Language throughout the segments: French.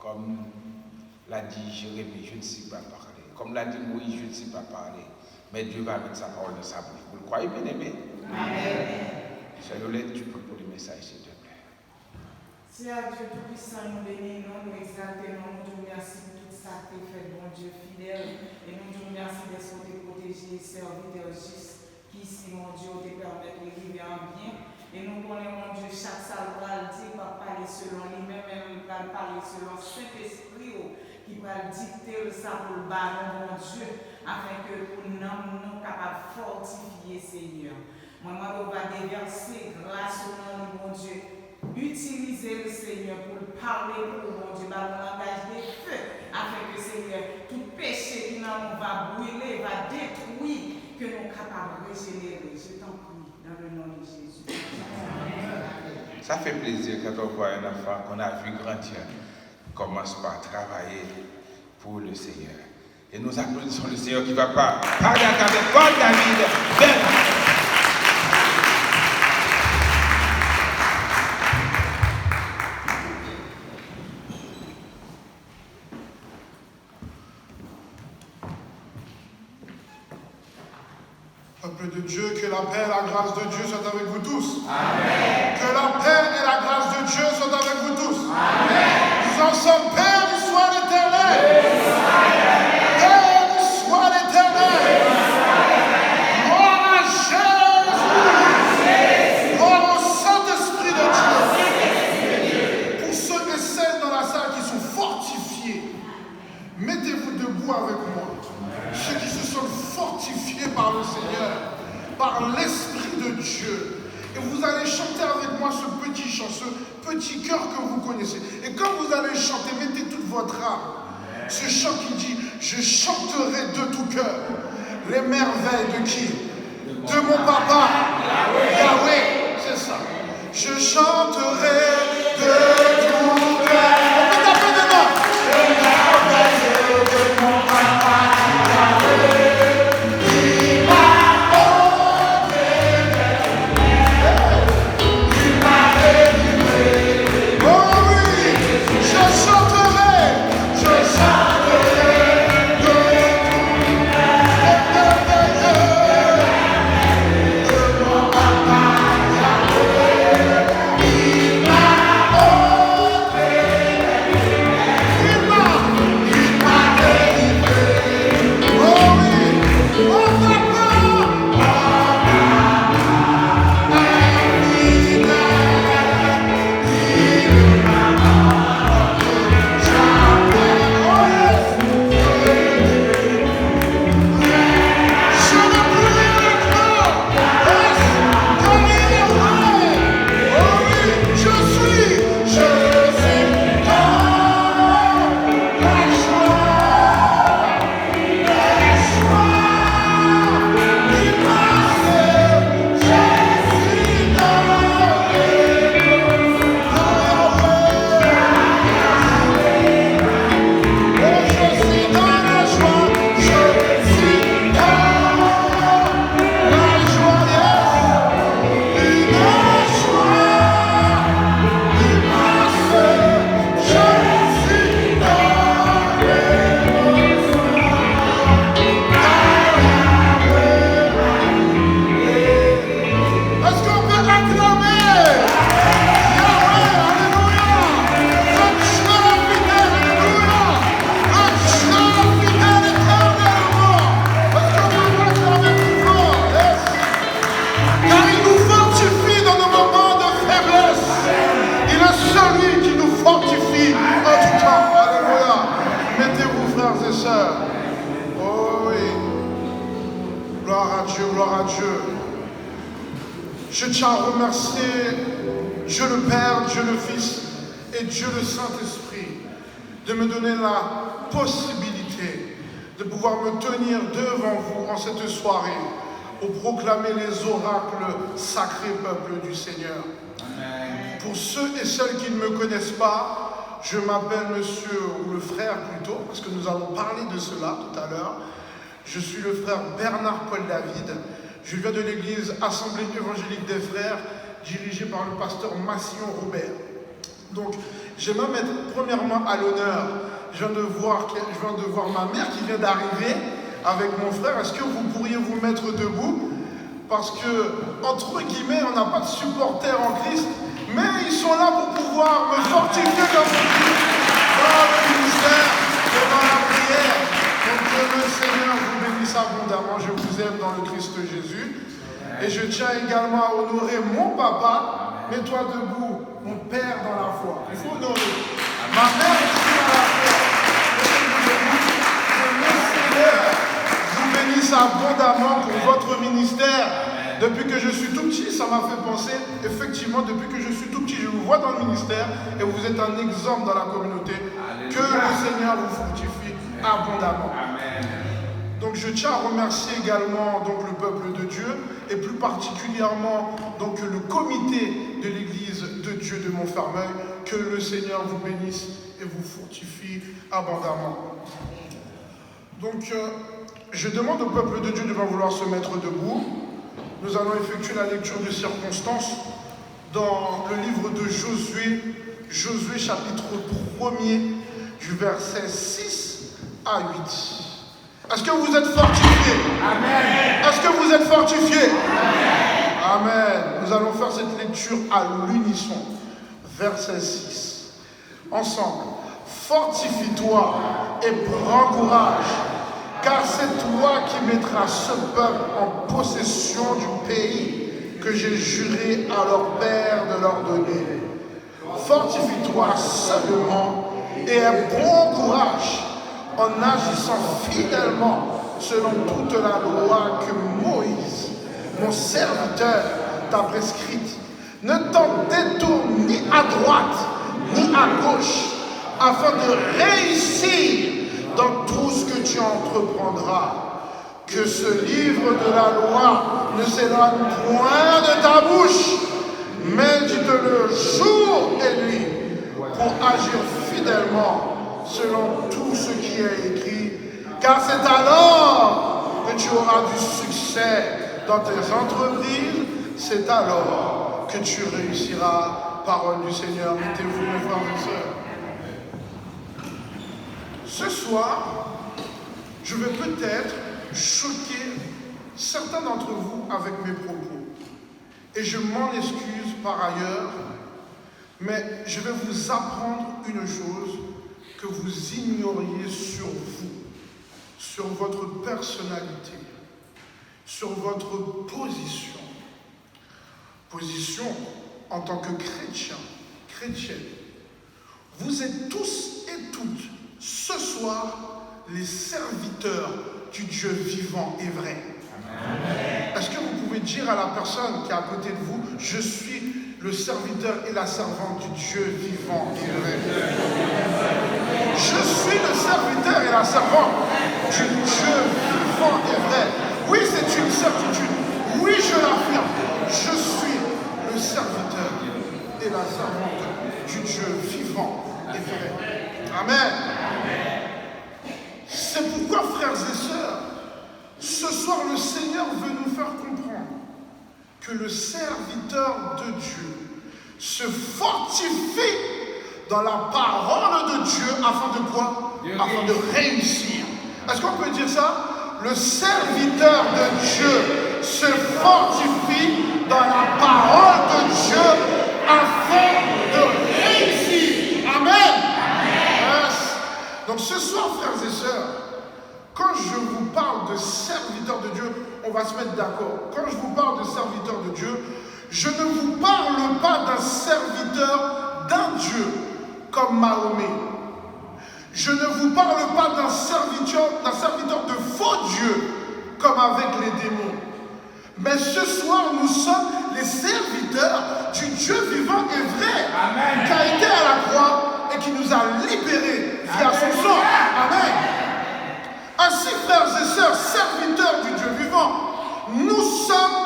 Comme l'a dit Jérémie, je ne sais pas parler. Comme l'a dit Moïse, je ne sais pas parler. Mais Dieu va mettre sa parole dans sa bouche. Vous le croyez, bien aimé? Amen. Charlotte, tu peux pour le message, s'il te plaît. Si à Dieu Tout-Puissant nous bénissons, nous exaltons, nous te remercions pour tout ça que tu fait, bon Dieu fidèle. Et nous te remercions d'être protégé, serviteur juste, qui ici, mon Dieu, te permet de vivre en bien. Et nous connaissons, mon Dieu, chaque salle va dire, va parler selon lui-même, il va parler selon Saint-Esprit, qui va dicter le ça pour le bas, mon Dieu, afin que nous nous capables de fortifier, Seigneur. Moi, on va déverser grâce au nom de mon Dieu. Utiliser le Seigneur pour parler pour mon Dieu, par le langage des feux, afin que, Seigneur, tout péché qui nous va brûler, va détruire, que nous sommes capables de régénérer. Je t'en prie, dans le nom de Jésus. Ça fait plaisir quand on voit un enfant qu'on a vu grandir, commence par travailler pour le Seigneur. Et nous applaudissons le Seigneur qui va pas parler avec God David. Peuple de Dieu, que la paix et la grâce de Dieu soient avec vous tous. Amen. Que la paix et la grâce de Dieu soient avec vous tous. Amen. Nous en sommes Père du soir éternel. Père du soir éternel. Gloire à Jésus. Gloire au Saint-Esprit de Dieu. Pour ceux et celles dans la salle qui sont fortifiés, mettez-vous debout avec moi. Ceux qui se sont fortifiés par le Seigneur, par l'Esprit de Dieu. Et vous allez chanter avec moi ce petit chant, ce petit cœur que vous connaissez. Et quand vous allez chanter, mettez toute votre âme. Ce chant qui dit, je chanterai de tout cœur les merveilles de qui? De mon papa, Yahweh, c'est ça. Je chanterai de tout cœur. On peut taper dedans. Les merveilles de mon papa. Je tiens à remercier Dieu le Père, Dieu le Fils et Dieu le Saint-Esprit de me donner la possibilité de pouvoir me tenir devant vous en cette soirée pour proclamer les oracles sacrés peuple du Seigneur. Amen. Pour ceux et celles qui ne me connaissent pas, je m'appelle monsieur, ou le frère plutôt, parce que nous allons parler de cela tout à l'heure. Je suis le frère Bernard Paul David. Je viens de l'église Assemblée évangélique des frères, dirigée par le pasteur Massillon Robert. Donc, J'aimerais mettre premièrement à l'honneur, je viens de voir ma mère qui vient d'arriver avec mon frère. Est-ce que vous pourriez vous mettre debout? Parce que, entre guillemets, on n'a pas de supporters en Christ, mais ils sont là pour pouvoir me fortifier dans le ministère et dans la prière. Donc que le Seigneur vous bénisse abondamment. Je vous aime dans le Christ Jésus. Et je tiens également à honorer mon papa. Mets-toi debout, mon père dans la foi. Il faut honorer. Ma mère ici dans la foi. Que le Seigneur vous bénisse abondamment pour votre ministère. Depuis que je suis tout petit, ça m'a fait penser, effectivement, depuis que je suis tout petit, je vous vois dans le ministère et vous êtes un exemple dans la communauté. Alléluia. Que le Seigneur vous fortifie abondamment. Amen. Donc je tiens à remercier également donc, le peuple de Dieu et plus particulièrement donc, le comité de l'église de Dieu de Montfermeil. Que le Seigneur vous bénisse et vous fortifie abondamment. Donc je demande au peuple de Dieu de bien vouloir se mettre debout. Nous allons effectuer la lecture de circonstances dans le livre de Josué, Josué chapitre 1er, du verset 6 à 8. Est-ce que vous êtes fortifiés? Amen. Est-ce que vous êtes fortifiés? Amen. Amen. Nous allons faire cette lecture à l'unisson. Verset 6. Ensemble. Fortifie-toi et prends courage. Car c'est toi qui mettras ce peuple en possession du pays que j'ai juré à leur père de leur donner. Fortifie-toi seulement et aie bon courage en agissant fidèlement selon toute la loi que Moïse, mon serviteur, t'a prescrite. Ne t'en détourne ni à droite ni à gauche afin de réussir dans tout ce que tu entreprendras. Que ce livre de la loi ne s'éloigne point de ta bouche, mais dis-le jour et nuit pour agir fidèlement selon tout ce qui est écrit, car c'est alors que tu auras du succès dans tes entreprises, c'est alors que tu réussiras. Parole du Seigneur, mettez-vous mes frères et sœurs. Ce soir, je vais peut-être choquer certains d'entre vous avec mes propos. Et je m'en excuse par ailleurs, mais je vais vous apprendre une chose que vous ignoriez sur vous, sur votre personnalité, sur votre position. Position en tant que chrétien, chrétienne. Vous êtes tous et toutes ce soir, les serviteurs du Dieu vivant et vrai. Amen. Est-ce que vous pouvez dire à la personne qui est à côté de vous, je suis le serviteur et la servante du Dieu vivant et vrai. Je suis le serviteur et la servante du Dieu vivant et vrai. Oui, c'est une certitude. Oui, je l'affirme. Je suis le serviteur et la servante du Dieu vivant et vrai. Amen. C'est pourquoi, frères et sœurs, ce soir, le Seigneur veut nous faire comprendre que le serviteur de Dieu se fortifie dans la parole de Dieu afin de quoi? Afin de réussir. Est-ce qu'on peut dire ça? Le serviteur de Dieu se fortifie dans la parole de Dieu afin de réussir. Amen. Donc ce soir, frères et sœurs, quand je vous parle de serviteur de Dieu, on va se mettre d'accord. Quand je vous parle de serviteur de Dieu, je ne vous parle pas d'un serviteur d'un Dieu comme Mahomet. Je ne vous parle pas d'un serviteur de faux dieux comme avec les démons. Mais ce soir, nous sommes les serviteurs du Dieu vivant et vrai. Amen. Qui a été à la croix et qui nous a libérés via son sang. Amen. Ainsi, frères et sœurs, serviteurs du Dieu vivant, nous sommes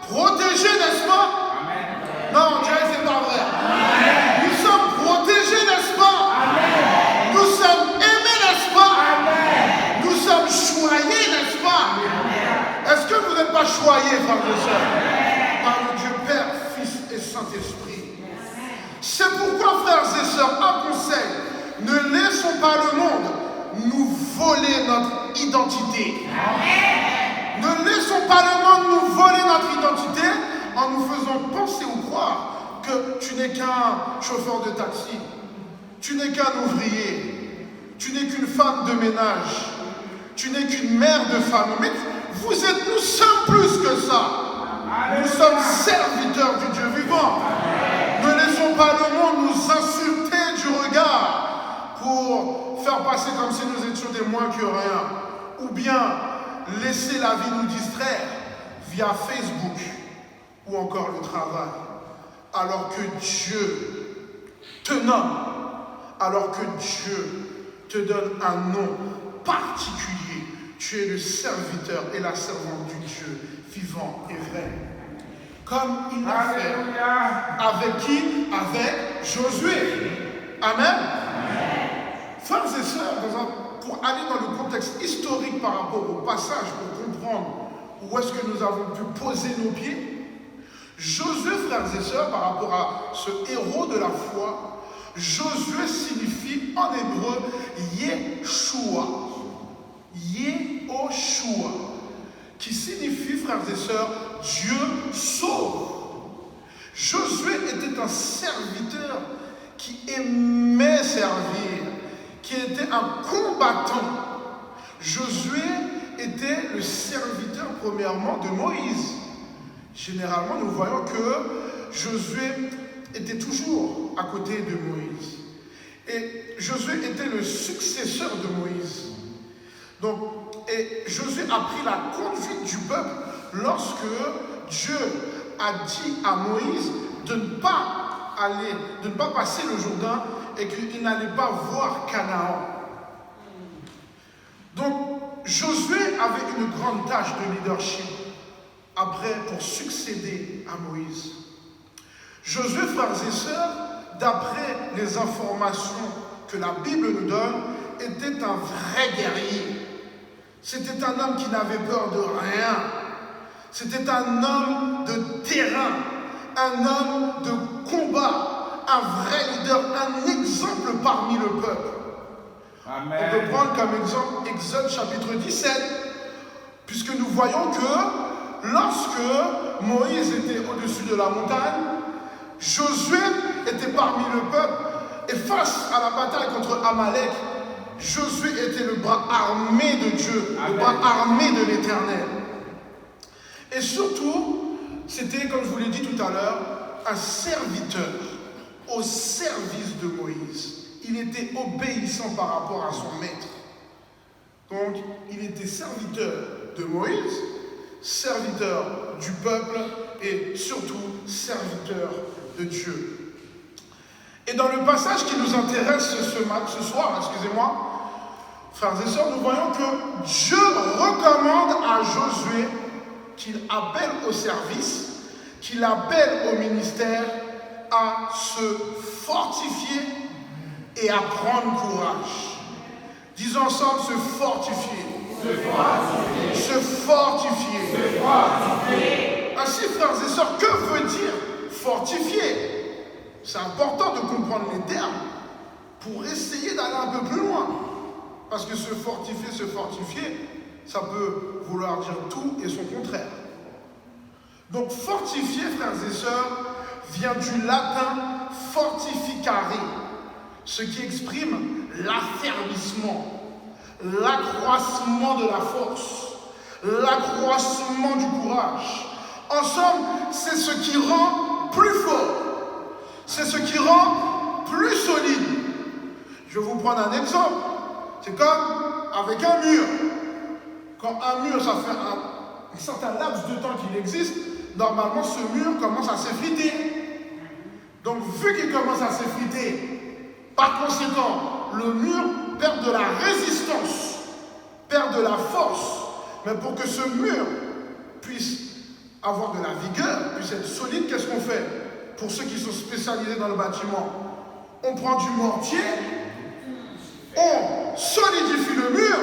protégés, n'est-ce pas? Amen. Non, on dirait que c'est pas vrai. Amen. Nous sommes protégés, n'est-ce pas? Amen. Nous sommes aimés, n'est-ce pas? Amen. Nous sommes choyés, n'est-ce pas? Amen. Est-ce que vous n'êtes pas choyés, frères et sœurs? Par le Dieu Père, Fils et Saint-Esprit. C'est pourquoi, frères et sœurs, un conseil, ne laissons pas le monde nous voler notre identité. Amen. Ne laissons pas le monde nous voler notre identité en nous faisant penser ou croire que tu n'es qu'un chauffeur de taxi, tu n'es qu'un ouvrier, tu n'es qu'une femme de ménage, tu n'es qu'une mère de famille. Mais nous sommes plus que ça. Nous sommes serviteurs du Dieu vivant. Ne laissons pas le monde nous insulter du regard pour faire passer comme si nous étions des moins que rien. Ou bien laisser la vie nous distraire via Facebook ou encore le travail. Alors que Dieu te nomme, alors que Dieu te donne un nom particulier. Tu es le serviteur et la servante du Dieu vivant et vrai. Comme il l'a fait. Avec qui? Avec Josué. Amen. Amen. Frères et sœurs, pour aller dans le contexte historique par rapport au passage, pour comprendre où est-ce que nous avons pu poser nos pieds, Josué, frères et sœurs, par rapport à ce héros de la foi, Josué signifie en hébreu Yeshua. Yehoshua, qui signifie, frères et sœurs, Dieu sauve. Josué était un serviteur qui aimait servir, qui était un combattant. Josué était le serviteur, premièrement, de Moïse. Généralement, nous voyons que Josué était toujours à côté de Moïse. Et Josué était le successeur de Moïse. Donc, et Josué a pris la conduite du peuple lorsque Dieu a dit à Moïse de ne pas passer le Jourdain et qu'il n'allait pas voir Canaan. Donc, Josué avait une grande tâche de leadership pour succéder à Moïse. Josué, frères et sœurs, d'après les informations que la Bible nous donne, était un vrai guerrier. C'était un homme qui n'avait peur de rien. C'était un homme de terrain, un homme de combat, un vrai leader, un exemple parmi le peuple. Amen. On peut prendre comme exemple Exode chapitre 17, puisque nous voyons que lorsque Moïse était au-dessus de la montagne, Josué était parmi le peuple et face à la bataille contre Amalek, Josué était le bras armé de Dieu, Amen. Le bras armé de l'Éternel. Et surtout, c'était, comme je vous l'ai dit tout à l'heure, un serviteur au service de Moïse. Il était obéissant par rapport à son maître. Donc, il était serviteur de Moïse, serviteur du peuple et surtout serviteur de Dieu. Et dans le passage qui nous intéresse ce soir, frères et sœurs, nous voyons que Dieu recommande à Josué qu'il appelle au service, qu'il appelle au ministère à se fortifier et à prendre courage. Disons ensemble, se fortifier. Se fortifier. Ainsi, frères et sœurs, que veut dire fortifier? C'est important de comprendre les termes pour essayer d'aller un peu plus loin. Parce que se fortifier, ça peut vouloir dire tout et son contraire. Donc fortifier, frères et sœurs, vient du latin fortificare, ce qui exprime l'affermissement, l'accroissement de la force, l'accroissement du courage. En somme, c'est ce qui rend plus fort, c'est ce qui rend plus solide. Je vais vous prendre un exemple. C'est comme avec un mur. Quand un mur, ça fait un certain laps de temps qu'il existe, normalement ce mur commence à s'effriter. Donc vu qu'il commence à s'effriter, par conséquent, le mur perd de la résistance, perd de la force. Mais pour que ce mur puisse avoir de la vigueur, puisse être solide, qu'est-ce qu'on fait? Pour ceux qui sont spécialisés dans le bâtiment, on prend du mortier, on solidifie le mur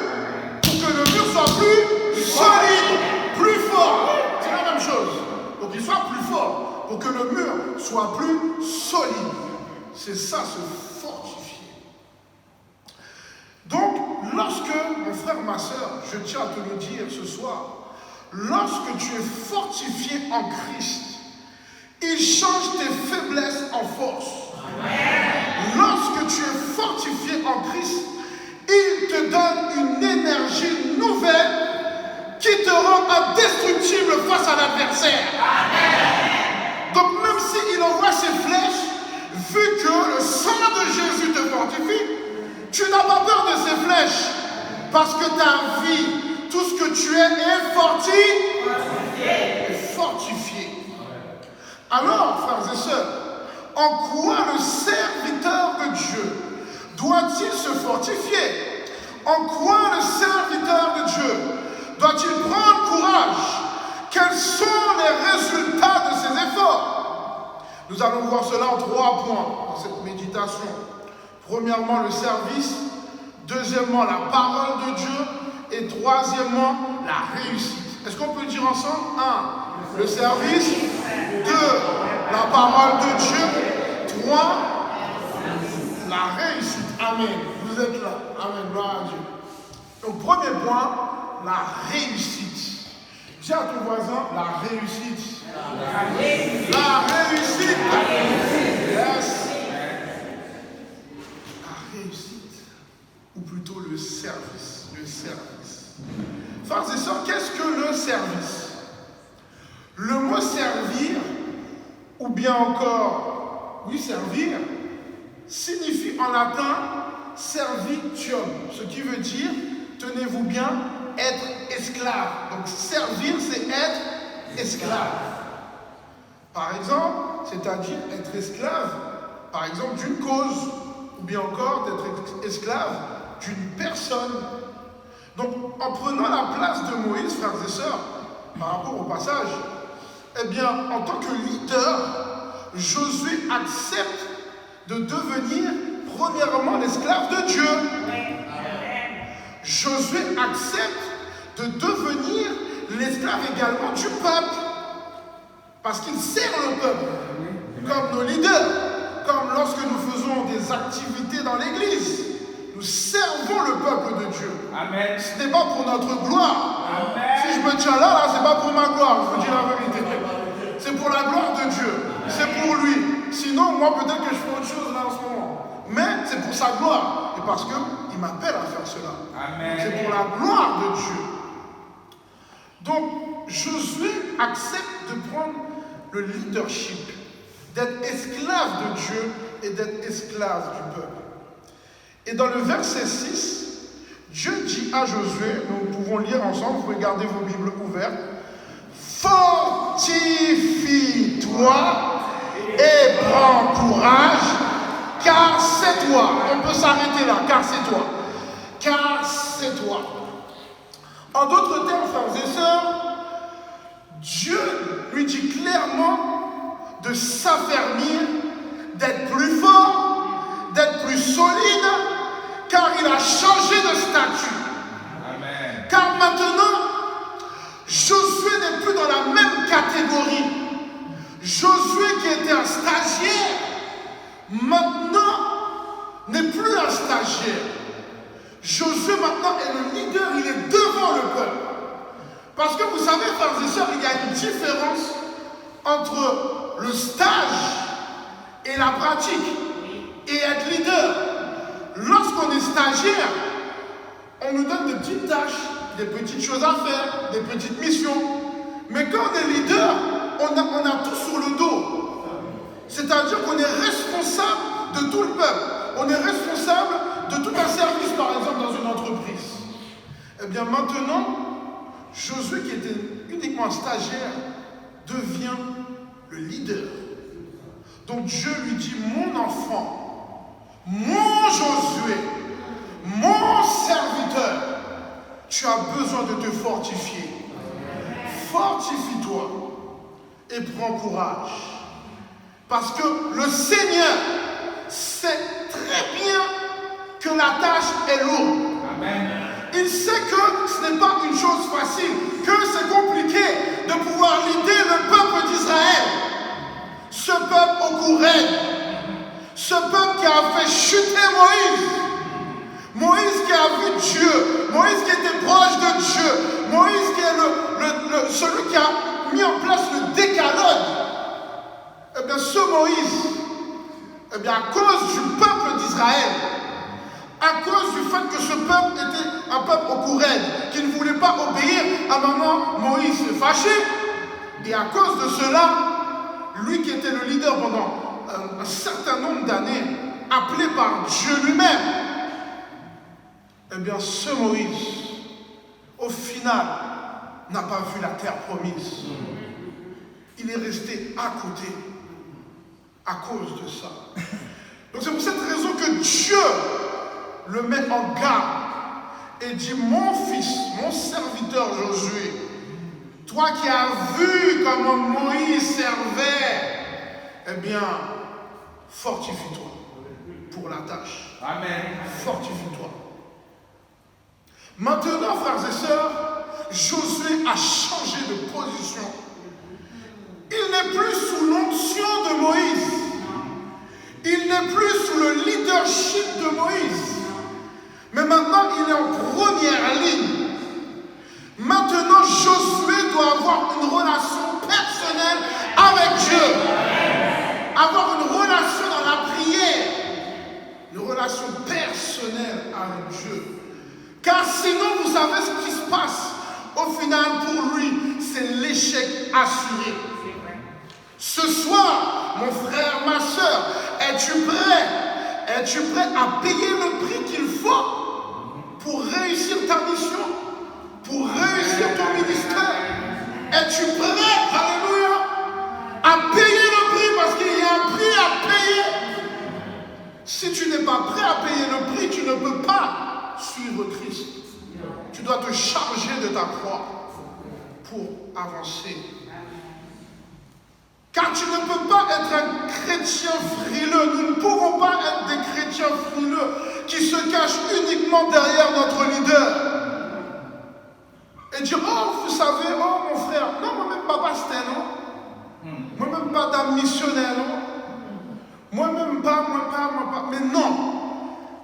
pour que le mur soit plus solide, plus fort. C'est la même chose. Donc il soit plus fort pour que le mur soit plus solide. C'est ça, se fortifier. Donc, lorsque, mon frère, ma soeur, je tiens à te le dire ce soir, lorsque tu es fortifié en Christ, il change tes faiblesses en force. Amen. Lorsque tu es fortifié en Christ, il te donne une énergie nouvelle qui te rend indestructible face à l'adversaire. Donc même s'il envoie ses flèches, vu que le sang de Jésus te fortifie, tu n'as pas peur de ces flèches, parce que ta vie, tout ce que tu es, est fortifié. Alors, frères et sœurs, en quoi le serviteur de Dieu doit-il se fortifier? En quoi le serviteur de Dieu doit-il prendre courage? Quels sont les résultats de ses efforts? Nous allons voir cela en 3 points dans cette méditation. Premièrement, le service. Deuxièmement, la parole de Dieu. Et troisièmement, la réussite. Est-ce qu'on peut dire ensemble? 1. Le service. 2. La parole de Dieu. 3. La réussite. Amen. Vous êtes là. Amen. Gloire à Dieu. Donc, premier point, la réussite. Dis à ton voisin, la réussite. La réussite. La réussite. Yes. La réussite. Ou plutôt le service. Le service. Frères et sœurs, qu'est-ce que le service? Le mot servir, ou bien encore, oui, servir, signifie en latin servitium, ce qui veut dire, tenez-vous bien, être esclave. Donc servir, c'est être esclave. Par exemple, c'est-à-dire être esclave, par exemple, d'une cause, ou bien encore d'être esclave d'une personne. Donc, en prenant la place de Moïse, frères et sœurs, par rapport au passage, eh bien, en tant que leader, Josué accepte de devenir premièrement l'esclave de Dieu. Josué accepte de devenir l'esclave également du peuple, parce qu'il sert le peuple, comme nos leaders, comme lorsque nous faisons des activités dans l'église. Nous servons le peuple de Dieu. Amen. Ce n'est pas pour notre gloire. Amen. Si je me tiens là, ce n'est pas pour ma gloire, je vous dis la vérité. C'est pour la gloire de Dieu. C'est pour lui. Sinon, moi, peut-être que je fais autre chose là en ce moment. Mais c'est pour sa gloire. Et parce qu'il m'appelle à faire cela. Amen. C'est pour la gloire de Dieu. Donc, Josué accepte de prendre le leadership, d'être esclave de Dieu et d'être esclave du peuple. Et dans le verset 6, Dieu dit à Josué, nous pouvons lire ensemble, vous pouvez garder vos Bibles ouvertes, fortifie-toi et prends courage, car c'est toi. On peut s'arrêter là, car c'est toi. Car c'est toi. En d'autres termes, frères et sœurs, Dieu lui dit clairement de s'affermir, d'être plus fort, d'être plus solide, car il a changé de statut. Amen. Car maintenant, Josué n'est plus dans la même catégorie. Josué qui était un stagiaire, maintenant n'est plus un stagiaire. Josué maintenant est le leader, il est devant le peuple. Parce que vous savez, frères et sœurs, il y a une différence entre le stage et la pratique et être leader. Lorsqu'on est stagiaire, on nous donne des petites tâches, des petites choses à faire, des petites missions. Mais quand on est leader, on a tout sur le dos. C'est-à-dire qu'on est responsable de tout le peuple. On est responsable de tout un service, par exemple, dans une entreprise. Eh bien maintenant, Josué, qui était uniquement un stagiaire, devient le leader. Donc Dieu lui dit, mon enfant, mon Josué, mon serviteur, tu as besoin de te fortifier. Fortifie-toi et prends courage. Parce que le Seigneur sait très bien que la tâche est lourde. Amen. Il sait que ce n'est pas une chose facile, que c'est compliqué de pouvoir leader le peuple d'Israël. Ce peuple au cou raide, Ce peuple qui a fait chuter Moïse. Moïse qui a vu Dieu. Moïse qui était proche de Dieu. Moïse qui est celui qui a mis en place le décalogue. Eh bien, ce Moïse, eh bien, à cause du peuple d'Israël, à cause du fait que ce peuple était un peuple au courant, qui ne voulait pas obéir, à un moment, Moïse s'est fâché. Et à cause de cela, lui qui était le leader pendant un certain nombre d'années, appelé par Dieu lui-même, eh bien, ce Moïse, au final, n'a pas vu la terre promise. Il est resté à côté, à cause de ça. Donc c'est pour cette raison que Dieu le met en garde et dit, mon fils, mon serviteur Josué, toi qui as vu comment Moïse servait, eh bien, fortifie-toi pour la tâche. Amen. Fortifie-toi. Maintenant, frères et sœurs, Josué a changé de position. Il n'est plus sous l'onction de Moïse. Il n'est plus sous le leadership de Moïse. Mais maintenant, il est en première ligne. Maintenant, Josué doit avoir une relation personnelle avec Dieu. Avoir une relation dans la prière. Une relation personnelle avec Dieu. Car sinon, vous savez ce qui se passe. Au final, pour lui, c'est l'échec assuré. Ce soir, mon frère, ma soeur, es-tu prêt? Es-tu prêt à payer le prix qu'il faut pour réussir ta mission? Pour réussir ton ministère? Es-tu prêt, alléluia, à payer le prix parce qu'il y a un prix à payer? Si tu n'es pas prêt à payer le prix, tu ne peux pas suivre Christ. Tu dois te charger de ta croix pour avancer. Car tu ne peux pas être un chrétien frileux. Nous ne pouvons pas être des chrétiens frileux qui se cachent uniquement derrière notre leader. Et dire, oh, vous savez, oh, mon frère, non, moi-même pas pasteur, non. Moi-même pas dame missionnaire, non. Moi-même pas. Mais non.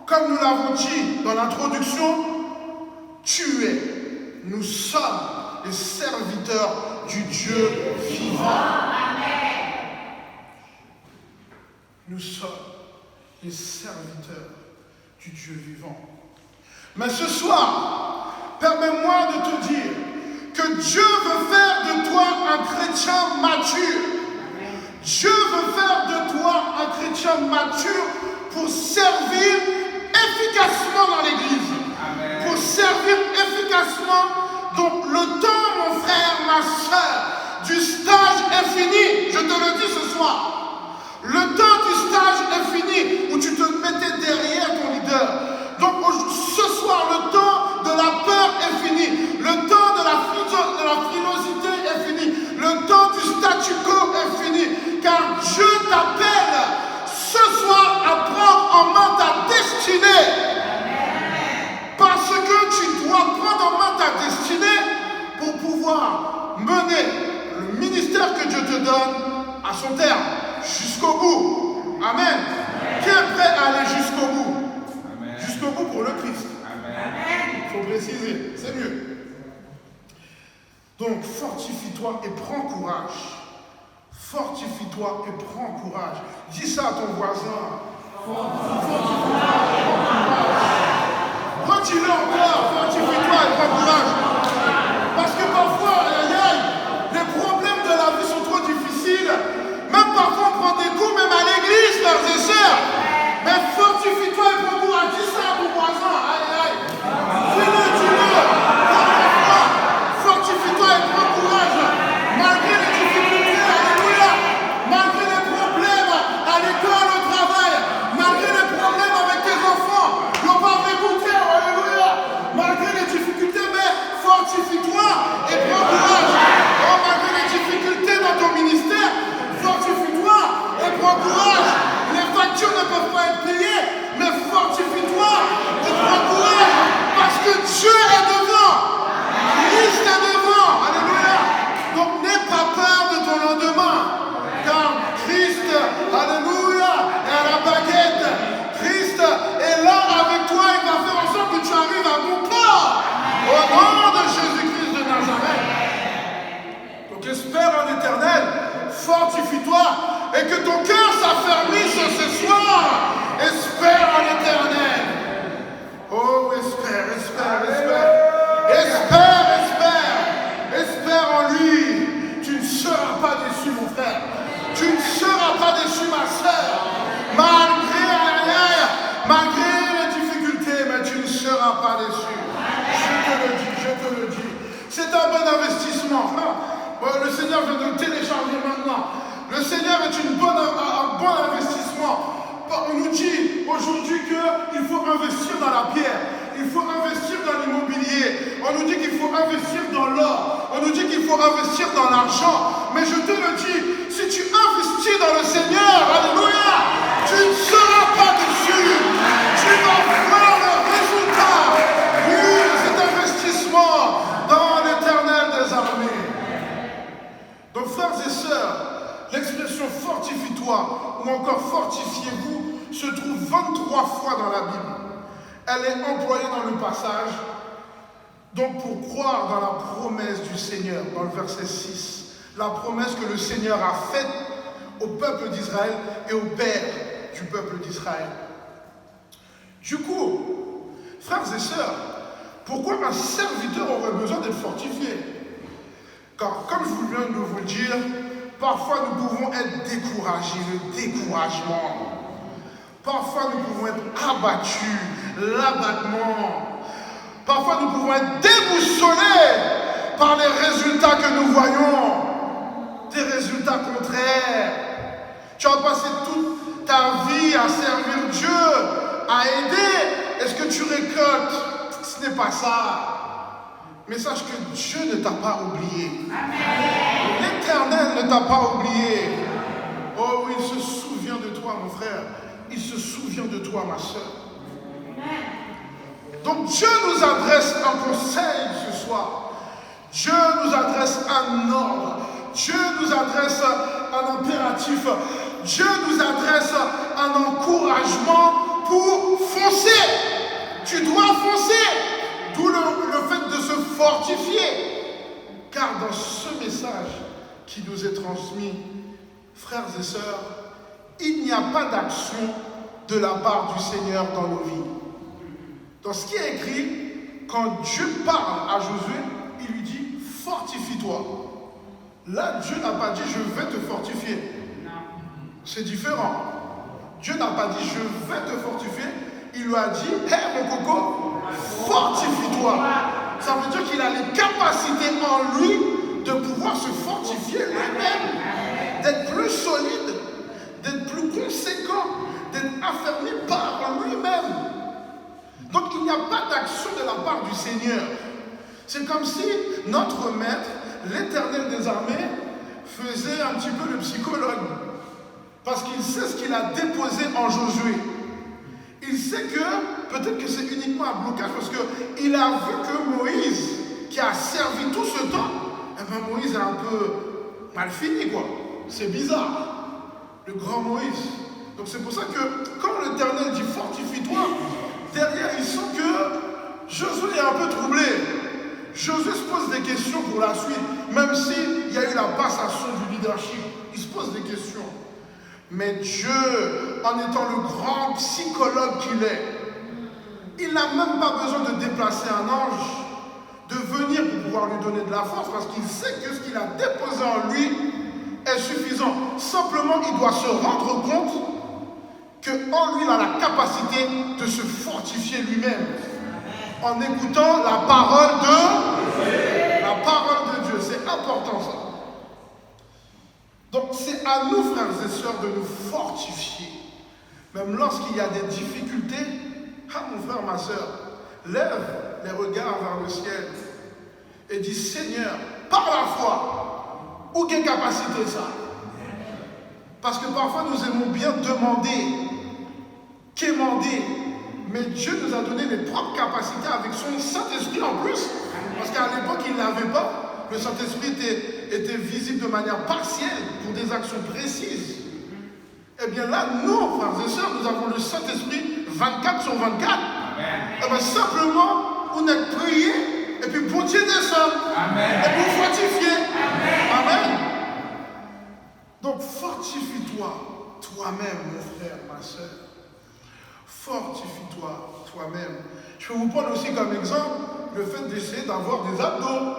Comme nous l'avons dit dans l'introduction, nous sommes les serviteurs du Dieu vivant. Nous sommes les serviteurs du Dieu vivant. Mais ce soir, permets-moi de te dire que Dieu veut faire de toi un chrétien mature. Dieu veut faire de toi un chrétien mature pour servir efficacement dans l'église. Amen. Pour servir efficacement. Donc le temps, mon frère, ma soeur, du stage est fini. Je te le dis ce soir. Le temps du stage est fini où tu te mettais derrière ton leader. Donc ce soir, le temps de la peur est fini. Le temps de la frilosité est fini. Le temps du statu quo est fini. Car Dieu t'appelle ce soir à prendre en main ta destinée. Parce que tu dois prendre en main ta destinée pour pouvoir mener le ministère que Dieu te donne à son terme. Jusqu'au bout. Amen. Qui est prêt à aller jusqu'au bout? Amen. Jusqu'au bout pour le Christ. Amen. Il faut préciser, c'est mieux. Donc, fortifie-toi et prends courage. Fortifie-toi et prends courage. Dis ça à ton voisin. Fortifie-toi et prends courage. Redis-le encore. Fortifie-toi et prends courage. Parce que parfois, les problèmes de la vie sont trop difficiles. Même parfois on prend des coups, même à l'église, frères et sœurs. Mais fortifie-toi et prends courage. Dis ça à ton voisin. Aïe. Dis-le. Fortifie-toi et prends courage. Malgré les difficultés, alléluia. Malgré les problèmes à l'école, au travail. Malgré les problèmes avec tes enfants. Ils n'ont pas régoûté, alléluia. Malgré les difficultés, mais Père en éternel, fortifie-toi et que ton cœur s'affermisse ce soir. Espère en l'éternel. Oh, espère, espère, espère. Espère, espère. Espère en lui. Tu ne seras pas déçu, mon frère. Tu ne seras pas déçu, ma soeur. Malgré les difficultés, mais tu ne seras pas déçu. Je te le dis. C'est un bon investissement. Le Seigneur vient de le télécharger maintenant. Le Seigneur est un bon investissement. On nous dit aujourd'hui qu'il faut investir dans la pierre. Il faut investir dans l'immobilier. On nous dit qu'il faut investir dans l'or. On nous dit qu'il faut investir dans l'argent. Mais je te le dis, si tu investis dans le Seigneur, alléluia, tu ne seras pas déçu. Tu vas voir le résultat de cet investissement dans l'Éternel des armées. Donc frères et sœurs, l'expression fortifie-toi ou encore fortifiez-vous se trouve 23 fois dans la Bible. Elle est employée dans le passage, donc pour croire dans la promesse du Seigneur, dans le verset 6. La promesse que le Seigneur a faite au peuple d'Israël et au père du peuple d'Israël. Du coup, frères et sœurs, pourquoi un serviteur aurait besoin d'être fortifié? Car comme je viens de vous le dire, parfois nous pouvons être découragés, le découragement. Parfois nous pouvons être abattus, l'abattement. Parfois nous pouvons être déboussolés par les résultats que nous voyons. Des résultats contraires. Tu as passé toute ta vie à servir Dieu, à aider. Est-ce que tu récoltes? Ce n'est pas ça. Mais sache que Dieu ne t'a pas oublié. L'Éternel ne t'a pas oublié. Oh, il se souvient de toi, mon frère. Il se souvient de toi, ma soeur. Donc Dieu nous adresse un conseil ce soir. Dieu nous adresse un ordre. Dieu nous adresse un impératif. Dieu nous adresse un encouragement pour foncer. Tu dois foncer. D'où le fait de se fortifier. Car dans ce message qui nous est transmis, frères et sœurs, il n'y a pas d'action de la part du Seigneur dans nos vies. Dans ce qui est écrit, quand Dieu parle à Josué, il lui dit « fortifie-toi ». Là, Dieu n'a pas dit « je vais te fortifier ». C'est différent. Dieu n'a pas dit « je vais te fortifier ». Il lui a dit « hé mon coco, fortifie-toi ». Ça veut dire qu'il a les capacités en lui de pouvoir se fortifier lui-même, d'être plus solide, d'être plus conséquent, d'être affermi par lui-même. Donc il n'y a pas d'action de la part du Seigneur. C'est comme si notre maître, l'Éternel des armées, faisait un petit peu le psychologue. Parce qu'il sait ce qu'il a déposé en Josué. Il sait que, peut-être que c'est uniquement un blocage, parce qu'il a vu que Moïse, qui a servi tout ce temps, eh bien Moïse est un peu mal fini, quoi. C'est bizarre. Le grand Moïse. Donc c'est pour ça que quand l'Éternel dit fortifie-toi, derrière il sent que Josué est un peu troublé. Josué se pose des questions pour la suite, même s'il y a eu la passation du leadership, il se pose des questions. Mais Dieu, en étant le grand psychologue qu'il est, il n'a même pas besoin de déplacer un ange, de venir pour pouvoir lui donner de la force, parce qu'il sait que ce qu'il a déposé en lui est suffisant. Simplement, il doit se rendre compte qu'en lui, il a la capacité de se fortifier lui-même en écoutant la parole de Dieu. C'est important ça. Donc c'est à nous, frères et sœurs, de nous fortifier. Même lorsqu'il y a des difficultés, ah mon frère, ma sœur, lève les regards vers le ciel et dis Seigneur, par la foi, où quelle capacité ça? Parce que parfois nous aimons bien demander, quémander, mais Dieu nous a donné les propres capacités avec son Saint-Esprit en plus. Parce qu'à l'époque, il n'avait pas. Le Saint-Esprit était visible de manière partielle pour des actions précises. Eh bien là, nous, frères et sœurs, nous avons le Saint-Esprit 24 sur 24. Eh bien simplement, on a prié, et puis bon Dieu descend. Et pour fortifier. Amen. fortifie-toi toi-même, mon frère, ma soeur. Fortifie-toi toi-même. Je peux vous prendre aussi comme exemple le fait d'essayer d'avoir des abdos.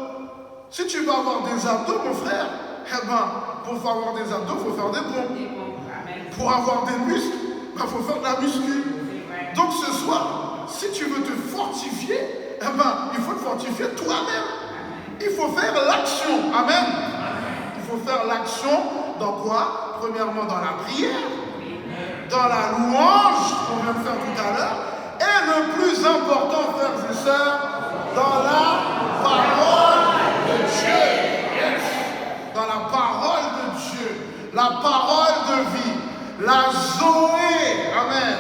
Si tu veux avoir des abdos, mon frère, eh ben, pour avoir des abdos, il faut faire des pompes. Pour avoir des muscles, il faut faire de la muscu. Donc ce soir, si tu veux te fortifier, eh ben, il faut te fortifier toi-même. Il faut faire l'action. Amen. Il faut faire l'action dans quoi? Premièrement, dans la prière, dans la louange qu'on vient de faire tout à l'heure, et le plus important, frères et sœurs, dans la parole de Dieu. Yes. Dans la parole de Dieu, la parole de vie, la Zoé. Amen.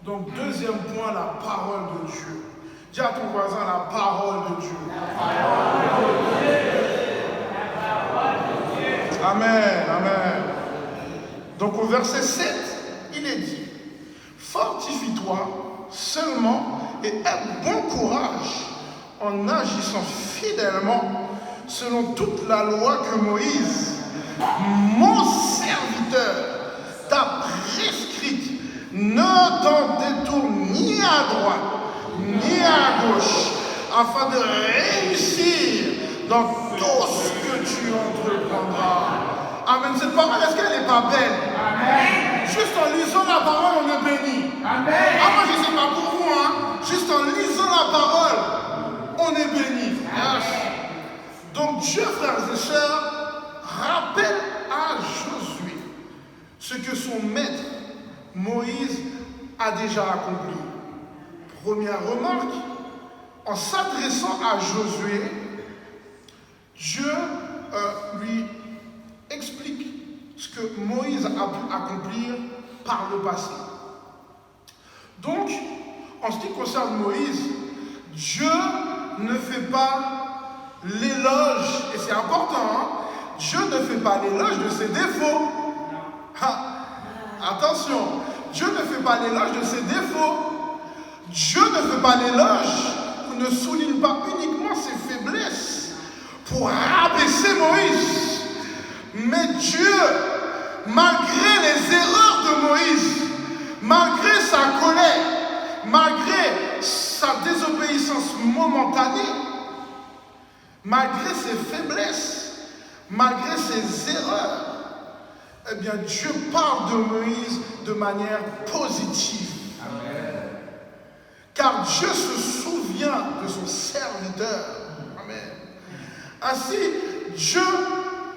Donc, deuxième point, la parole de Dieu. Dis à ton voisin la parole de Dieu. La parole de Dieu. La parole de Dieu. Amen, amen. Donc au verset 7, il est dit, fortifie-toi seulement et aie bon courage en agissant fidèlement selon toute la loi que Moïse, mon serviteur, t'a prescrite. Ne t'en détourne ni à droite, ni à gauche, afin de réussir dans tout ce que tu entreprendras. Amen. Cette parole, est-ce qu'elle n'est pas belle? Amen. Juste en lisant la parole, on est béni. Amen. Ah, moi, je ne sais pas pour vous, hein. Juste en lisant la parole, on est béni. Yes. Donc, Dieu, frères et sœurs, rappelle à Josué ce que son maître Moïse a déjà accompli. Première remarque, en s'adressant à Josué, Dieu lui explique ce que Moïse a pu accomplir par le passé. Donc, en ce qui concerne Moïse, Dieu ne fait pas l'éloge, et c'est important, hein, Dieu ne fait pas l'éloge de ses défauts. Attention, Dieu ne fait pas l'éloge de ses défauts. Dieu ne fait pas l'éloge ou ne souligne pas uniquement ses faiblesses pour rabaisser Moïse. Mais Dieu, malgré les erreurs de Moïse, malgré sa colère, malgré sa désobéissance momentanée, malgré ses faiblesses, malgré ses erreurs, eh bien Dieu parle de Moïse de manière positive. Amen. Car Dieu se souvient de son serviteur. Amen. Ainsi, Dieu,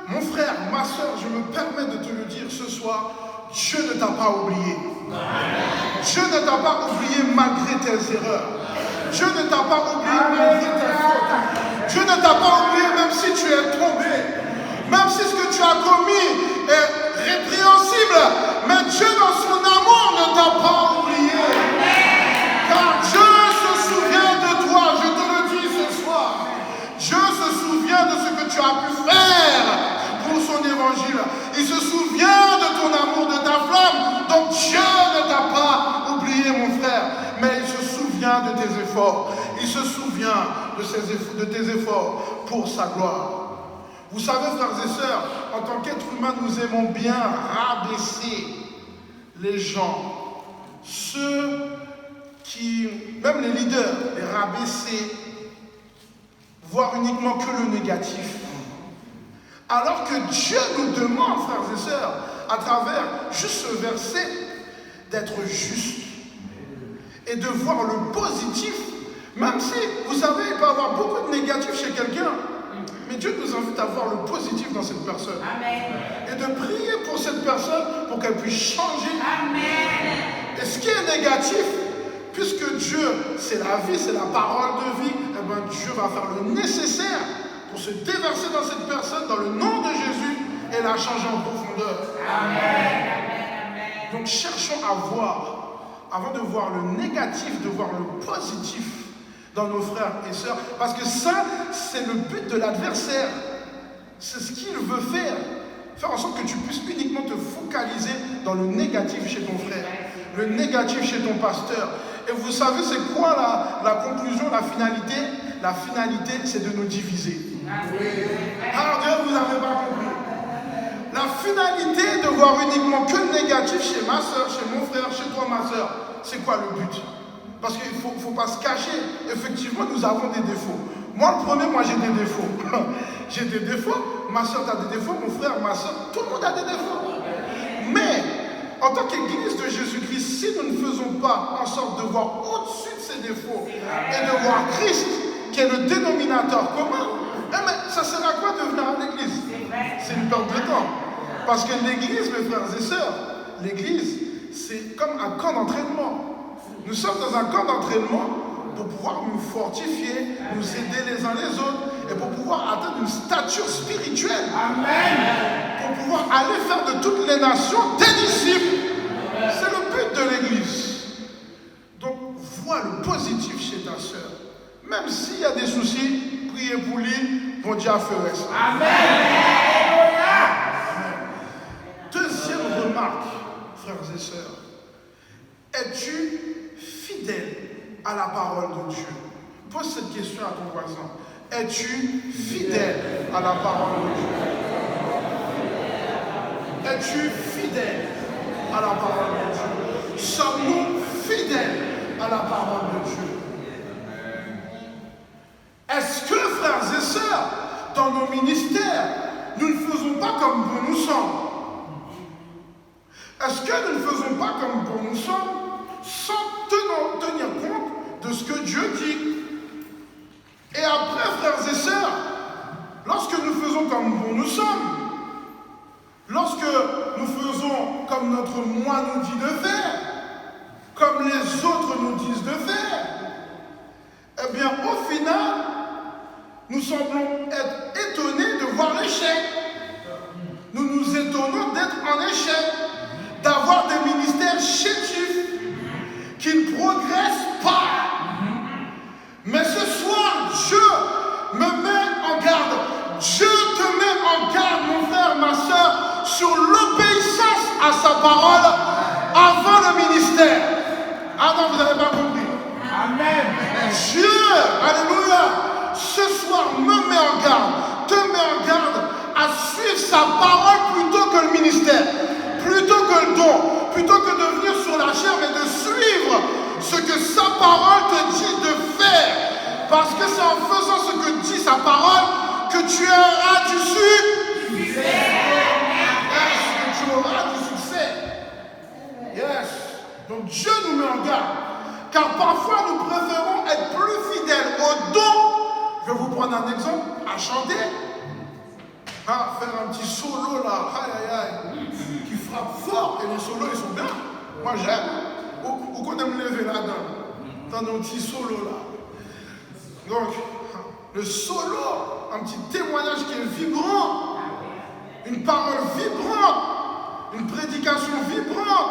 mon frère, ma soeur, je me permets de te le dire ce soir, Dieu ne t'a pas oublié. Amen. Dieu ne t'a pas oublié malgré tes erreurs. Dieu ne t'a pas oublié malgré tes fautes. Dieu ne t'a pas oublié même si tu es tombé. Même si ce que tu as commis est répréhensible, mais Dieu dans son amour ne t'a pas oublié. Car Dieu se souvient de toi, je te le dis ce soir. Dieu se souvient de ce que tu as pu faire pour son évangile. Il se souvient de ton amour, de ta flamme. Donc Dieu ne t'a pas oublié, mon frère, mais il se souvient de tes efforts. Il se souvient de tes efforts pour sa gloire. Vous savez, frères et sœurs, en tant qu'être humain, nous aimons bien rabaisser les gens. Ceux qui, même les leaders, les rabaisser, voir uniquement que le négatif. Alors que Dieu nous demande, frères et sœurs, à travers juste ce verset, d'être juste et de voir le positif. Même si, vous savez, il peut y avoir beaucoup de négatifs chez quelqu'un, mais Dieu nous invite à voir le positif dans cette personne. Amen. Et de prier pour cette personne pour qu'elle puisse changer. Amen. Et ce qui est négatif, puisque Dieu, c'est la vie, c'est la parole de vie, eh bien Dieu va faire le nécessaire pour se déverser dans cette personne, dans le nom de Jésus, et la changer en profondeur. Amen. Donc cherchons à voir, avant de voir le négatif, de voir le positif dans nos frères et sœurs, parce que ça, c'est le but de l'adversaire. C'est ce qu'il veut faire. Faire en sorte que tu puisses uniquement te focaliser dans le négatif chez ton frère, le négatif chez ton pasteur. Et vous savez, c'est quoi la conclusion, la finalité? La finalité, c'est de nous diviser. Ah, Dieu, vous n'avez pas compris. La finalité de voir uniquement que le négatif chez ma soeur, chez mon frère, chez toi, ma soeur, c'est quoi le but? Parce qu'il ne faut pas se cacher. Effectivement, nous avons des défauts. Moi, le premier, j'ai des défauts. J'ai des défauts. Ma soeur a des défauts. Mon frère, ma soeur, tout le monde a des défauts. Mais, en tant qu'Église de Jésus-Christ, si nous ne faisons pas en sorte de voir au-dessus de ces défauts et de voir Christ, qui est le dénominateur commun, mais ça sert à quoi de venir à l'Église? C'est une perte de temps. Parce que l'Église, mes frères et sœurs, l'Église, c'est comme un camp d'entraînement. Nous sommes dans un camp d'entraînement pour pouvoir nous fortifier, nous aider les uns les autres et pour pouvoir atteindre une stature spirituelle. Amen. Pour pouvoir aller faire de toutes les nations des disciples. C'est le but de l'Église. Donc, vois le positif chez ta sœur. Même s'il y a des soucis, priez pour lui, bon Dieu a fait ça. Amen. Deuxième remarque, frères et sœurs. Es-tu fidèle à la parole de Dieu? Pose cette question à ton voisin. Es-tu fidèle à la parole de Dieu? Es-tu fidèle à la parole de Dieu? Sommes-nous fidèles à la parole de Dieu? Est-ce que, frères et sœurs, dans nos ministères, nous ne faisons pas comme bon nous sommes? Est-ce que nous ne faisons pas comme bon nous sommes sans tenir compte de ce que Dieu dit? Et après, frères et sœurs, lorsque nous faisons comme bon nous sommes, lorsque nous faisons comme notre moi nous dit de faire, comme les autres nous disent de faire, eh bien, au final, nous semblons être étonnés de voir l'échec. Nous nous étonnons d'être en échec, d'avoir des ministères chétifs qui ne progressent pas. Mais ce soir, Dieu me met en garde. Dieu te met en garde, mon frère, ma soeur, sur l'obéissance à sa parole avant le ministère. Ah non, vous n'avez pas compris. Amen. Dieu, alléluia, ce soir me met en garde, te met en garde à suivre sa parole plutôt que le ministère, plutôt que le don, plutôt que de venir sur la chair, mais de suivre ce que sa parole te dit de faire. Parce que c'est en faisant ce que dit sa parole que tu auras du succès. Que tu auras du succès. Yes. Donc Dieu nous met en garde. Car parfois nous préférons être plus fidèles au don. Je vais vous prendre un exemple, à chanter. Faire un petit solo là, aïe aïe aïe, qui frappe fort, et les solos ils sont bien. Moi j'aime. Ou qu'on aime lever là-dedans, dans un petit solo là. Donc, le solo, un petit témoignage qui est vibrant, une parole vibrante, une prédication vibrante,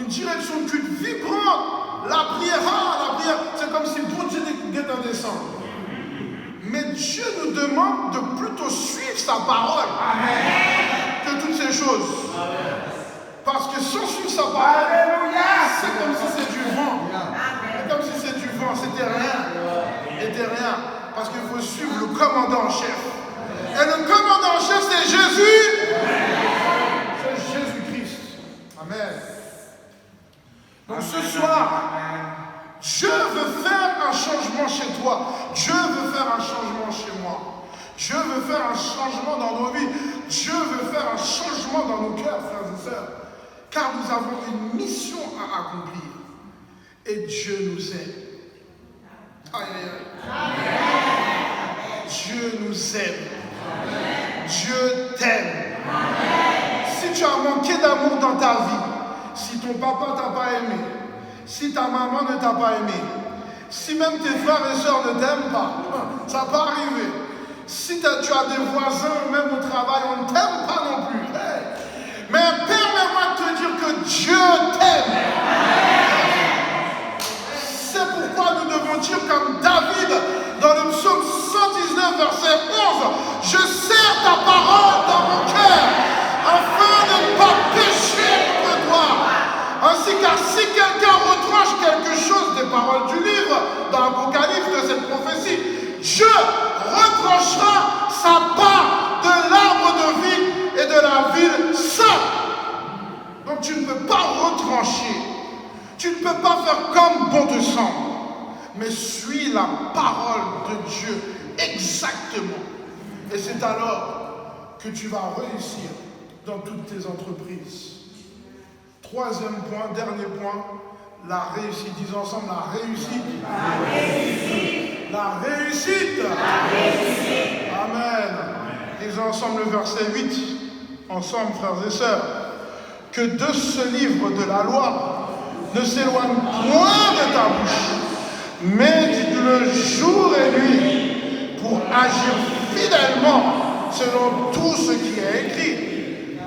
une direction de culte vibrante, la prière, c'est comme si bon Dieu était en descente. Mais Dieu nous demande de plutôt suivre sa parole que toutes ces choses. Parce que sans suivre sa parole, c'est comme si c'est du vent. C'est comme si c'est du vent, c'était rien. Parce qu'il faut suivre le commandant en chef. Et le commandant en chef, c'est Jésus. C'est Jésus-Christ. Amen. Donc ce soir, Dieu veut faire un changement chez toi. Dieu veut faire un changement chez moi. Dieu veut faire un changement dans nos vies. Dieu veut faire un changement dans nos cœurs, frères et sœurs. Car nous avons une mission à accomplir. Et Dieu nous aime. Aïe, aïe, aïe. Dieu nous aime. Dieu t'aime. Si tu as manqué d'amour dans ta vie, si ton papa ne t'a pas aimé, si ta maman ne t'a pas aimé, si même tes frères et sœurs ne t'aiment pas, ça peut arriver. Si tu as des voisins, même au travail, on ne t'aime pas non plus. Mais permets-moi de te dire que Dieu t'aime. C'est pourquoi nous devons dire comme David dans le psaume 119, verset 11, « Je serre ta parole dans mon cœur, afin de ne pas pécher contre toi. » Ainsi car si quelqu'un retranche quelque chose des paroles du livre, dans l'Apocalypse de cette prophétie, Dieu retranchera sa part de l'arbre de vie faire comme bon te semble, mais suis la parole de Dieu exactement. Et c'est alors que tu vas réussir dans toutes tes entreprises. Troisième point, dernier point, la réussite. Disons ensemble la réussite. La réussite. La réussite. La réussite. Amen. Disons ensemble le verset 8. Ensemble, frères et sœurs. Que de ce livre de la loi ne s'éloigne point de ta bouche. Médite-le jour et nuit pour agir fidèlement selon tout ce qui est écrit.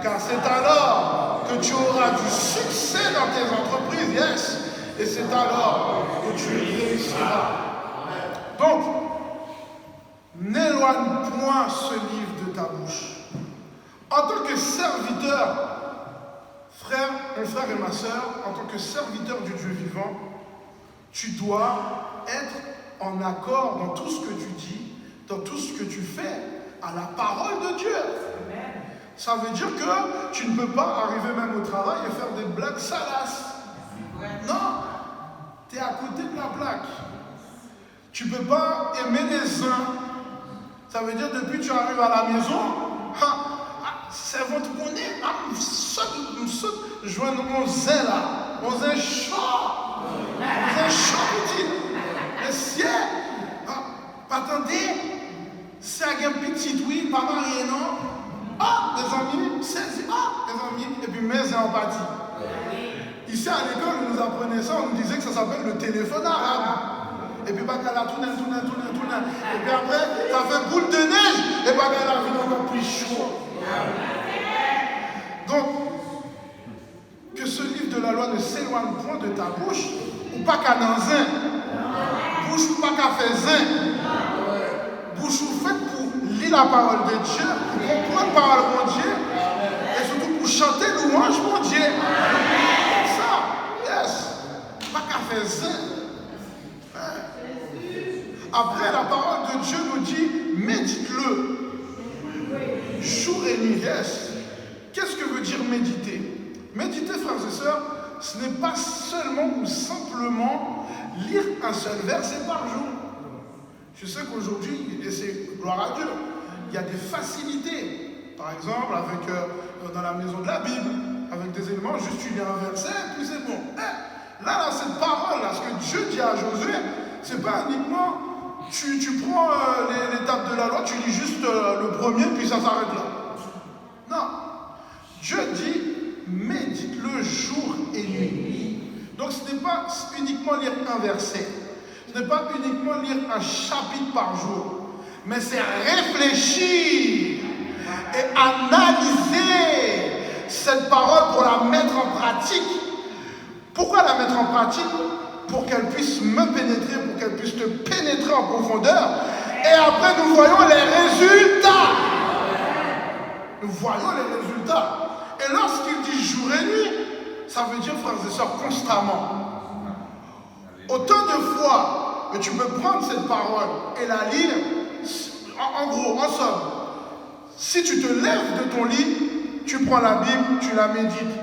Car c'est alors que tu auras du succès dans tes entreprises, yes. Et c'est alors que tu réussiras. Donc, n'éloigne point ce livre de ta bouche. En tant que serviteur, mon frère et ma soeur, en tant que serviteur du Dieu vivant, tu dois être en accord dans tout ce que tu dis, dans tout ce que tu fais, à la parole de Dieu. Ça veut dire que tu ne peux pas arriver même au travail et faire des blagues salaces. Non, tu es à côté de la blague. Tu ne peux pas aimer les uns. Ça veut dire depuis que tu arrives à la maison, c'est votre bonnet, je vois mon zin là, mon zin chaud, le ciel, attendez, c'est un petit oui, pas marié, non? Ah, mes amis, mes amis, et puis mes empathie. Ici à l'école, on nous apprenait ça, on nous disait que ça s'appelle le téléphone arabe. Et puis, bah, elle a tourné. Et puis après, ça fait boule de neige, et bah, elle a vu encore plus chaud. Donc, que ce livre de la loi ne s'éloigne point de ta bouche, ou pas qu'à dans un, bouche ou pas qu'à faire zin, bouche ou faite pour lire la parole de Dieu, pour comprendre la parole de Dieu, et surtout pour chanter louange pour Dieu. Ça, yes, pas qu'à faire zin. Après, la parole de Dieu nous dit, médite-le. Jour et nuit, yes. Qu'est-ce que veut dire méditer? Méditer, frères et sœurs, ce n'est pas seulement ou simplement lire un seul verset par jour. Je sais qu'aujourd'hui, et c'est gloire à Dieu, il y a des facilités. Par exemple, dans la maison de la Bible, avec des éléments, juste tu lis un verset, puis c'est bon. Là, cette parole, là, ce que Dieu dit à Josué, c'est pas uniquement... Tu prends l'étape de la loi, tu lis juste le premier, puis ça s'arrête là. Non. Dieu dit, médite-le jour et nuit. Donc ce n'est pas uniquement lire un verset. Ce n'est pas uniquement lire un chapitre par jour. Mais c'est réfléchir et analyser cette parole pour la mettre en pratique. Pourquoi la mettre en pratique? Pour qu'elle puisse me pénétrer, pour qu'elle puisse te pénétrer en profondeur. Et après, nous voyons les résultats. Nous voyons les résultats. Et lorsqu'il dit jour et nuit, ça veut dire, frères et sœurs, constamment. Autant de fois que tu peux prendre cette parole et la lire, en gros, en somme, si tu te lèves de ton lit, tu prends la Bible, tu la médites.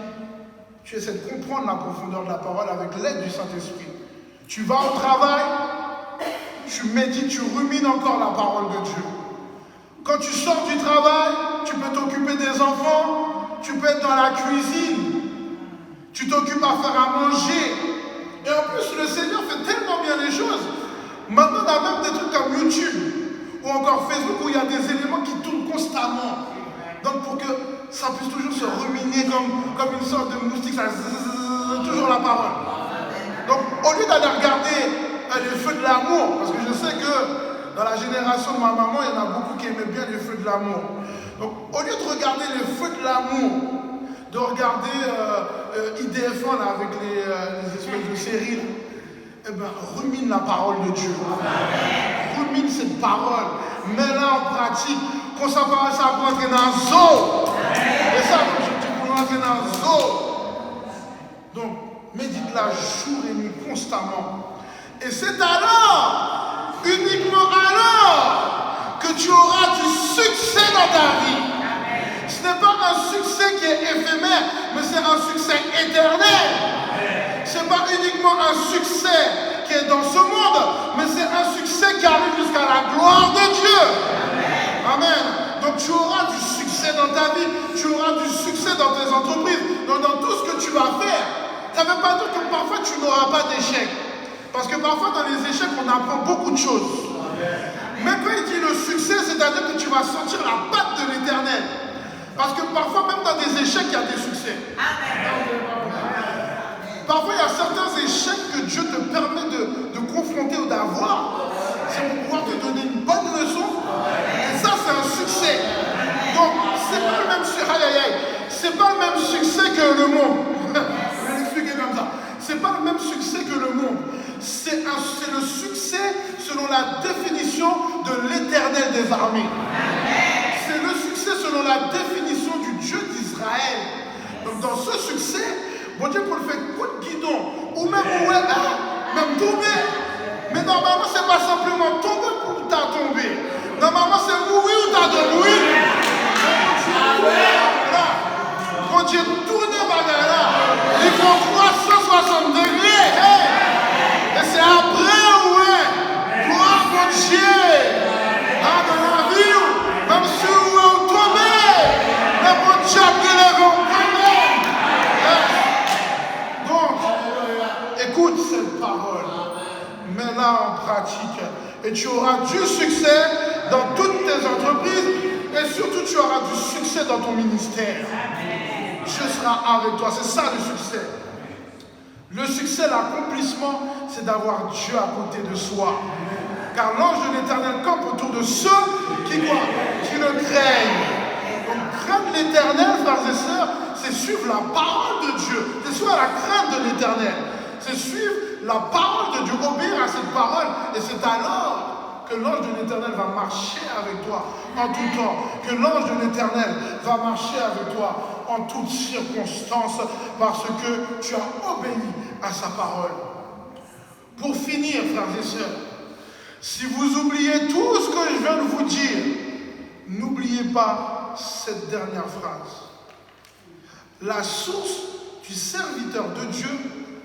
Tu essaies de comprendre la profondeur de la parole avec l'aide du Saint-Esprit. Tu vas au travail, tu médites, tu rumines encore la parole de Dieu. Quand tu sors du travail, tu peux t'occuper des enfants, tu peux être dans la cuisine, tu t'occupes à faire à manger. Et en plus, le Seigneur fait tellement bien les choses. Maintenant, on a même des trucs comme YouTube ou encore Facebook où il y a des éléments qui tournent constamment. Donc pour que ça puisse toujours se ruminer comme une sorte de moustique, ça toujours la parole. Donc au lieu d'aller regarder les feux de l'amour, parce que je sais que dans la génération de ma maman, il y en a beaucoup qui aimaient bien les feux de l'amour. Donc au lieu de regarder les feux de l'amour, de regarder IDF1 là, avec les espèces de séries, eh bien rumine la parole de Dieu. Rumine cette parole, mets-la en pratique. Qu'on s'appelle ça pour entrer dans un zoo. Et ça, comme je dis, pour entrer dans un zoo. Donc, médite-la jour et nuit constamment. Et c'est alors, uniquement alors, que tu auras du succès dans ta vie. Ce n'est pas un succès qui est éphémère, mais c'est un succès éternel. Ce n'est pas uniquement un succès qui est dans ce monde, mais c'est un succès qui arrive jusqu'à la gloire de Dieu. Amen. Donc tu auras du succès dans ta vie, tu auras du succès dans tes entreprises, dans tout ce que tu vas faire. Ça ne veut pas dire que parfois tu n'auras pas d'échecs. Parce que parfois dans les échecs, on apprend beaucoup de choses. Mais quand il dit le succès, c'est-à-dire que tu vas sentir la patte de l'Éternel. Parce que parfois, même dans des échecs, il y a des succès. Parfois, il y a certains échecs que Dieu te permet de confronter ou d'avoir. C'est pour pouvoir te donner une bonne leçon. Et ça, c'est un succès. Donc, c'est pas le même succès. C'est pas le même succès que le monde. Je vais l'expliquer comme ça. C'est pas le même succès que le monde. C'est le succès selon la définition de l'Éternel des armées. C'est le succès selon la définition du Dieu d'Israël. Donc dans ce succès, bon Dieu peut le faire coup de guidon, ou même même tomber. Mais normalement, c'est pas simplement tomber pour t'as tombé. Normalement, c'est mourir ou t'as de mourir. Quand Dieu tourne là, ils font 360 degrés. Hey! Et c'est après, gloire mon Dieu. Dans la vie, même si vous tombez, mais mon Dieu après les vents quand même. Donc, écoute cette parole, mets-la en pratique et tu auras du succès dans toutes tes entreprises et surtout tu auras du succès dans ton ministère. Dieu sera avec toi, c'est ça le succès. Le succès, l'accomplissement, c'est d'avoir Dieu à côté de soi. Car l'ange de l'Éternel campe autour de ceux qui le craignent. Donc craindre l'Éternel, frères et sœurs, c'est suivre la parole de Dieu. C'est suivre la crainte de l'Éternel. C'est suivre la parole de Dieu, obéir à cette parole. Et c'est alors que l'ange de l'Éternel va marcher avec toi en tout temps. Que l'ange de l'Éternel va marcher avec toi en toutes circonstances parce que tu as obéi à sa parole. Pour finir, frères et sœurs, si vous oubliez tout ce que je viens de vous dire, n'oubliez pas cette dernière phrase. La source du serviteur de Dieu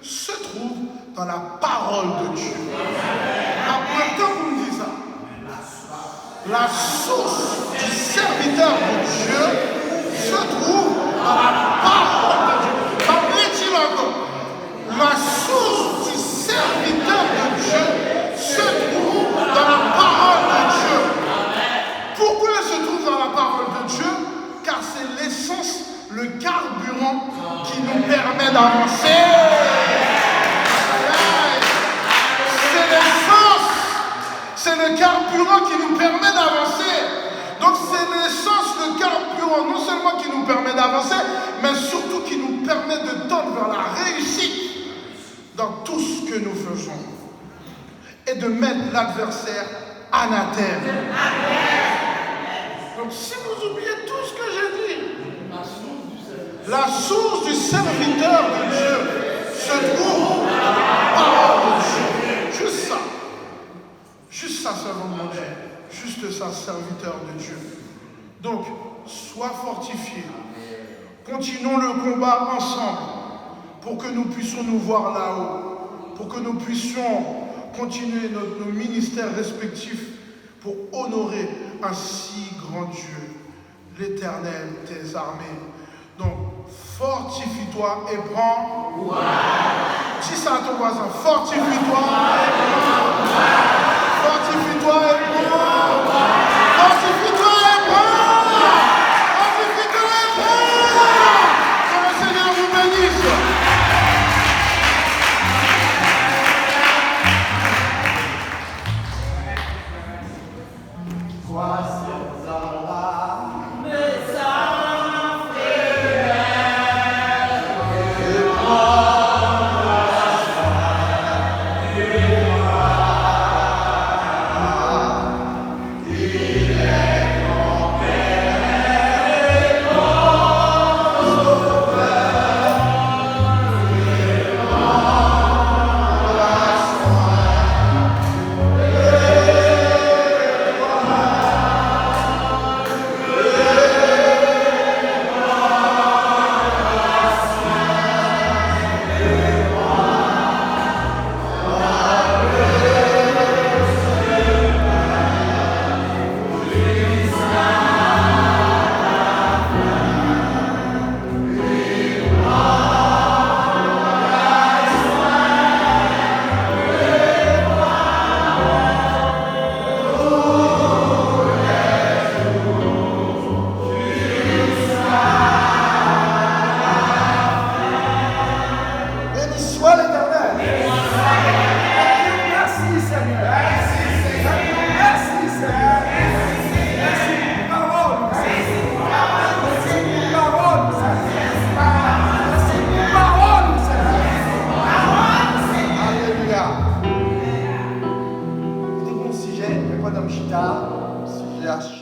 se trouve dans la parole de Dieu. Après temps, vous me dites ça. La source du serviteur de Dieu se trouve dans la parole de Dieu. Rappelez-il encore. La source du serviteur de Dieu se trouve dans la parole de Dieu. Pourquoi elle se trouve dans la parole de Dieu? Car c'est l'essence, le carburant qui nous permet d'avancer. C'est l'essence, c'est le carburant qui nous permet d'avancer. Donc c'est l'essence, le carburant, non seulement qui nous permet d'avancer, mais surtout qui nous permet de tendre vers la réussite dans tout ce que nous faisons. Et de mettre l'adversaire anathème. Donc si vous oubliez tout ce que j'ai dit, la source du serviteur de Dieu se trouve dans la parole de Dieu. Juste ça. Juste ça, servant de Dieu. Juste ça, serviteur de Dieu. Donc, sois fortifié. Continuons le combat ensemble pour que nous puissions nous voir là-haut, pour que nous puissions continuer nos ministères respectifs pour honorer un si grand Dieu, l'Éternel des armées. Donc, fortifie-toi et prends. Dis ça à ton voisin, fortifie-toi et prends. Fortifie-toi et prends. Fortifie-toi et prends. Fortifie-toi et prends. Que le Seigneur vous bénisse. Yeah. Madame Chita, si j'ai